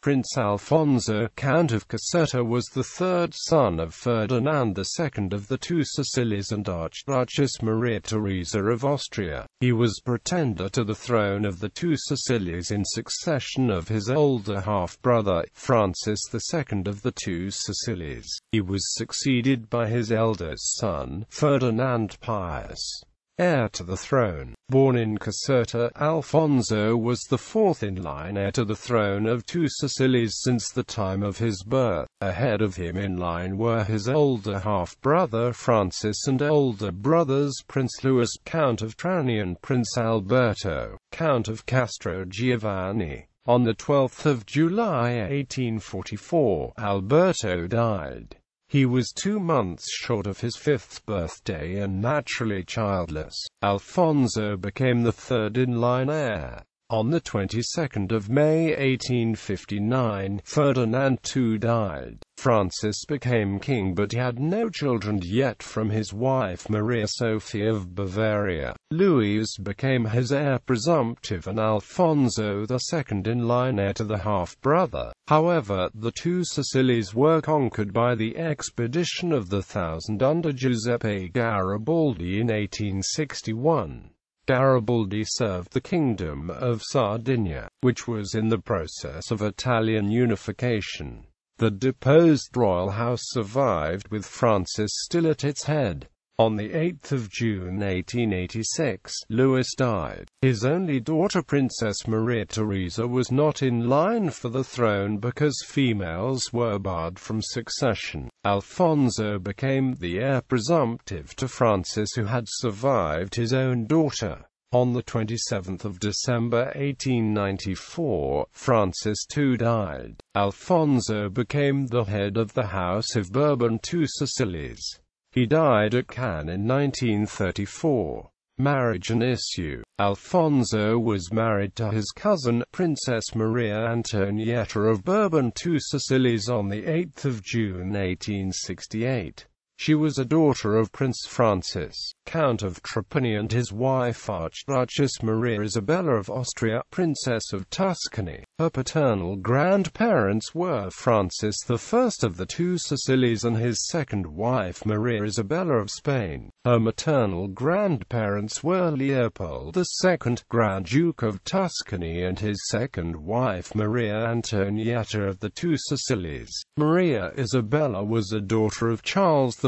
Prince Alfonso, Count of Caserta, was the third son of Ferdinand II of the Two Sicilies and Archduchess Maria Theresa of Austria. He was pretender to the throne of the Two Sicilies in succession of his older half-brother, Francis II of the Two Sicilies. He was succeeded by his eldest son, Ferdinand Pius, heir to the throne. Born in Caserta, Alfonso was the fourth-in-line heir to the throne of Two Sicilies since the time of his birth. Ahead of him in line were his older half-brother Francis and older brothers Prince Louis, Count of Trani, and Prince Alberto, Count of Castrogiovanni. On the 12th of July 1844, Alberto died. He was 2 months short of his 5th birthday and naturally childless. Alfonso became the third-in-line heir. On the 22nd of May 1859, Ferdinand II died. Francis became king but he had no children yet from his wife Maria Sophia of Bavaria. Louis became his heir presumptive and Alfonso the second-in-line heir to the half-brother. However, the Two Sicilies were conquered by the expedition of the Thousand under Giuseppe Garibaldi in 1861. Garibaldi served the Kingdom of Sardinia, which was in the process of Italian unification. The deposed royal house survived with Francis still at its head. On the 8th of June 1886, Louis died. His only daughter Princess Maria Theresa was not in line for the throne because females were barred from succession. Alfonso became the heir presumptive to Francis, who had survived his own daughter. On the 27th of December 1894, Francis too died. Alfonso became the head of the House of Bourbon Two Sicilies. He died at Cannes in 1934. Marriage and issue. Alfonso was married to his cousin, Princess Maria Antonietta of Bourbon Two Sicilies on the 8th of June 1868. She was a daughter of Prince Francis, Count of Trapani, and his wife Archduchess Maria Isabella of Austria, Princess of Tuscany. Her paternal grandparents were Francis I of the Two Sicilies and his second wife Maria Isabella of Spain. Her maternal grandparents were Leopold II, Grand Duke of Tuscany, and his second wife Maria Antonietta of the Two Sicilies. Maria Isabella was a daughter of Charles IV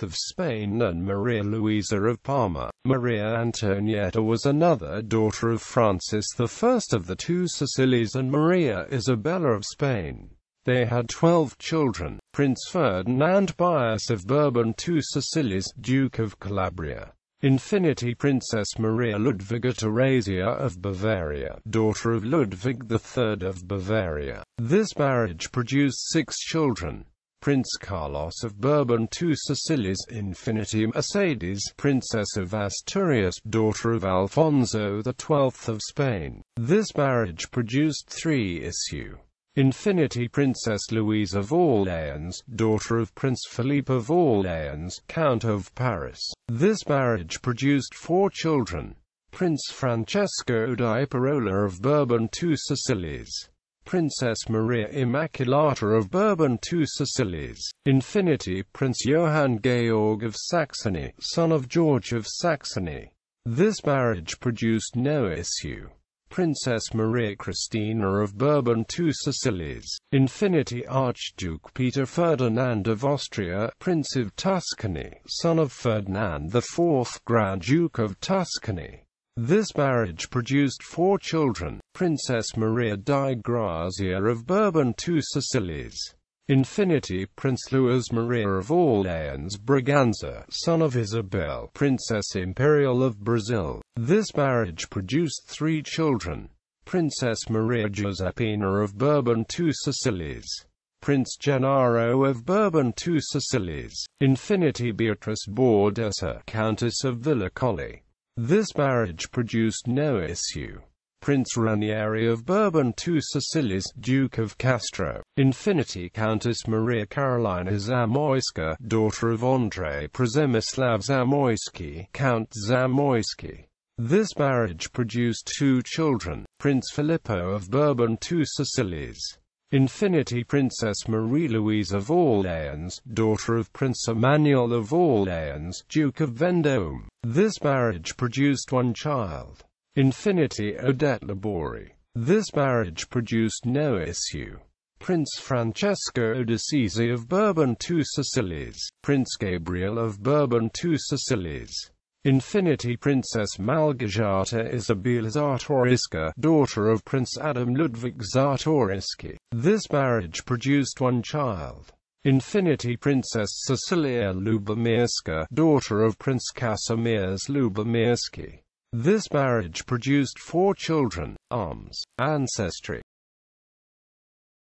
of Spain and Maria Louisa of Parma. Maria Antonietta was another daughter of Francis I of the Two Sicilies and Maria Isabella of Spain. They had 12 children. Prince Ferdinand Pius of Bourbon Two Sicilies, Duke of Calabria. Infinity Princess Maria Ludwiga Theresa of Bavaria, daughter of Ludwig III of Bavaria. This marriage produced 6 children. Prince Carlos of Bourbon Two Sicilies. Infinity Mercedes, Princess of Asturias, daughter of Alfonso XII of Spain. This marriage produced 3 issue. Infinity Princess Louise of Orleans, daughter of Prince Philippe of Orleans, Count of Paris. This marriage produced 4 children. Prince Francesco di Parola of Bourbon Two Sicilies. Princess Maria Immaculata of Bourbon Two Sicilies. Infinity Prince Johann Georg of Saxony, son of George of Saxony. This marriage produced no issue. Princess Maria Christina of Bourbon Two Sicilies. Infinity Archduke Peter Ferdinand of Austria, Prince of Tuscany, son of Ferdinand IV, Grand Duke of Tuscany. This marriage produced 4 children. Princess Maria di Grazia of Bourbon Two Sicilies. Infinity Prince Luis Maria of Orleans Braganza, son of Isabel, Princess Imperial of Brazil. This marriage produced 3 children. Princess Maria Giuseppina of Bourbon Two Sicilies. Prince Gennaro of Bourbon Two Sicilies. Infinity Beatrice Bordessa, Countess of Villacoli. This marriage produced no issue. Prince Ranieri of Bourbon Two Sicilies, Duke of Castro. Infinity Countess Maria Carolina Zamoyska, daughter of Andrei Przemysław Zamoyski, Count Zamoyski. This marriage produced 2 children. Prince Filippo of Bourbon Two Sicilies. Infinity Princess Marie-Louise of Orleans, daughter of Prince Emmanuel of Orleans, Duke of Vendôme. This marriage produced one child. Infinity Odette Laborie. This marriage produced no issue. Prince Francesco d'Assisi of Bourbon Two Sicilies. Prince Gabriel of Bourbon Two Sicilies. Infinity Princess Malgorzata Isabel Czartoryska, daughter of Prince Adam Ludwig Czartoryski. This marriage produced one child. Infinity Princess Cecilia Lubomirska, daughter of Prince Kazimierz Lubomirski. This marriage produced 4 children. Arms. Ancestry.